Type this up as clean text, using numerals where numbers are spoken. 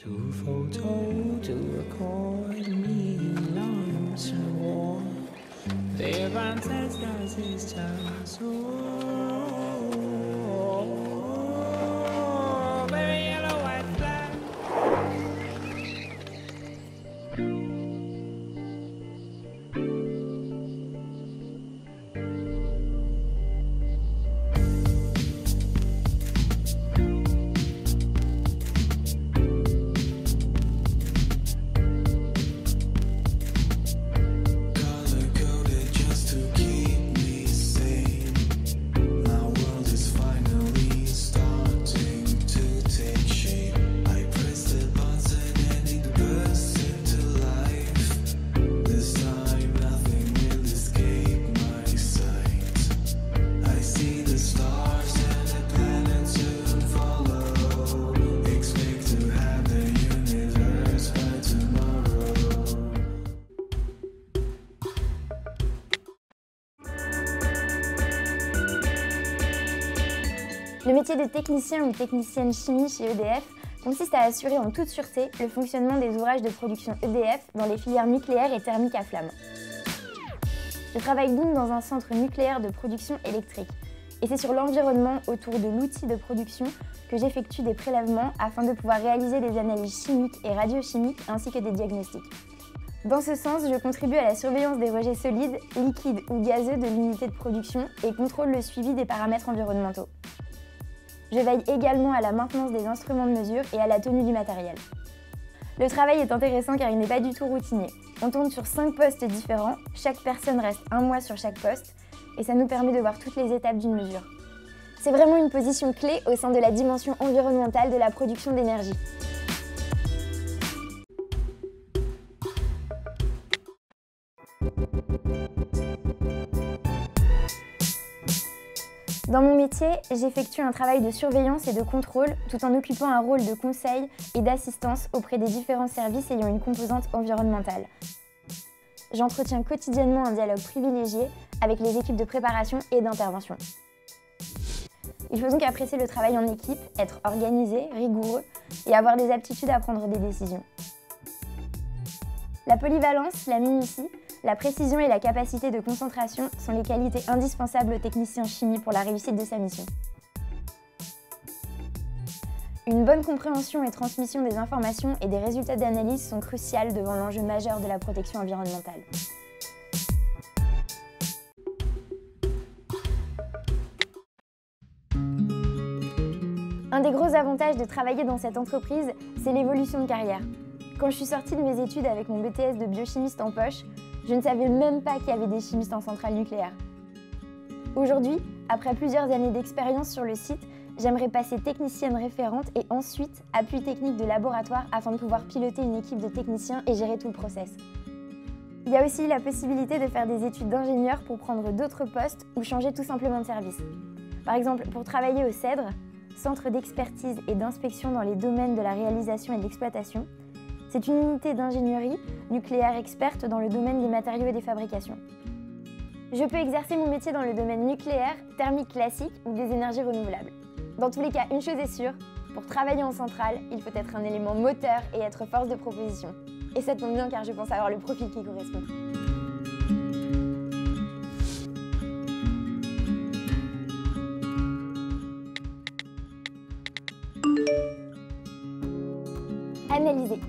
To photo, to record me alarms and war. The ancestors is just very yellow white flag. Le métier de technicien ou technicienne chimie chez EDF consiste à assurer en toute sûreté le fonctionnement des ouvrages de production EDF dans les filières nucléaires et thermiques à flamme. Je travaille donc dans un centre nucléaire de production électrique et c'est sur l'environnement autour de l'outil de production que j'effectue des prélèvements afin de pouvoir réaliser des analyses chimiques et radiochimiques ainsi que des diagnostics. Dans ce sens, je contribue à la surveillance des rejets solides, liquides ou gazeux de l'unité de production et contrôle le suivi des paramètres environnementaux. Je veille également à la maintenance des instruments de mesure et à la tenue du matériel. Le travail est intéressant car il n'est pas du tout routinier. On tourne sur 5 postes différents, chaque personne reste 1 mois sur chaque poste et ça nous permet de voir toutes les étapes d'une mesure. C'est vraiment une position clé au sein de la dimension environnementale de la production d'énergie. Dans mon métier, j'effectue un travail de surveillance et de contrôle tout en occupant un rôle de conseil et d'assistance auprès des différents services ayant une composante environnementale. J'entretiens quotidiennement un dialogue privilégié avec les équipes de préparation et d'intervention. Il faut donc apprécier le travail en équipe, être organisé, rigoureux et avoir des aptitudes à prendre des décisions. La polyvalence, la minutie, la précision et la capacité de concentration sont les qualités indispensables au technicien chimie pour la réussite de sa mission. Une bonne compréhension et transmission des informations et des résultats d'analyse sont cruciales devant l'enjeu majeur de la protection environnementale. Un des gros avantages de travailler dans cette entreprise, c'est l'évolution de carrière. Quand je suis sortie de mes études avec mon BTS de biochimiste en poche, je ne savais même pas qu'il y avait des chimistes en centrale nucléaire. Aujourd'hui, après plusieurs années d'expérience sur le site, j'aimerais passer technicienne référente et ensuite appui technique de laboratoire afin de pouvoir piloter une équipe de techniciens et gérer tout le process. Il y a aussi la possibilité de faire des études d'ingénieur pour prendre d'autres postes ou changer tout simplement de service. Par exemple, pour travailler au CEDRE, Centre d'expertise et d'inspection dans les domaines de la réalisation et de l'exploitation. C'est une unité d'ingénierie nucléaire experte dans le domaine des matériaux et des fabrications. Je peux exercer mon métier dans le domaine nucléaire, thermique classique ou des énergies renouvelables. Dans tous les cas, une chose est sûre, pour travailler en centrale, il faut être un élément moteur et être force de proposition. Et ça tombe bien car je pense avoir le profil qui correspond. Analyser.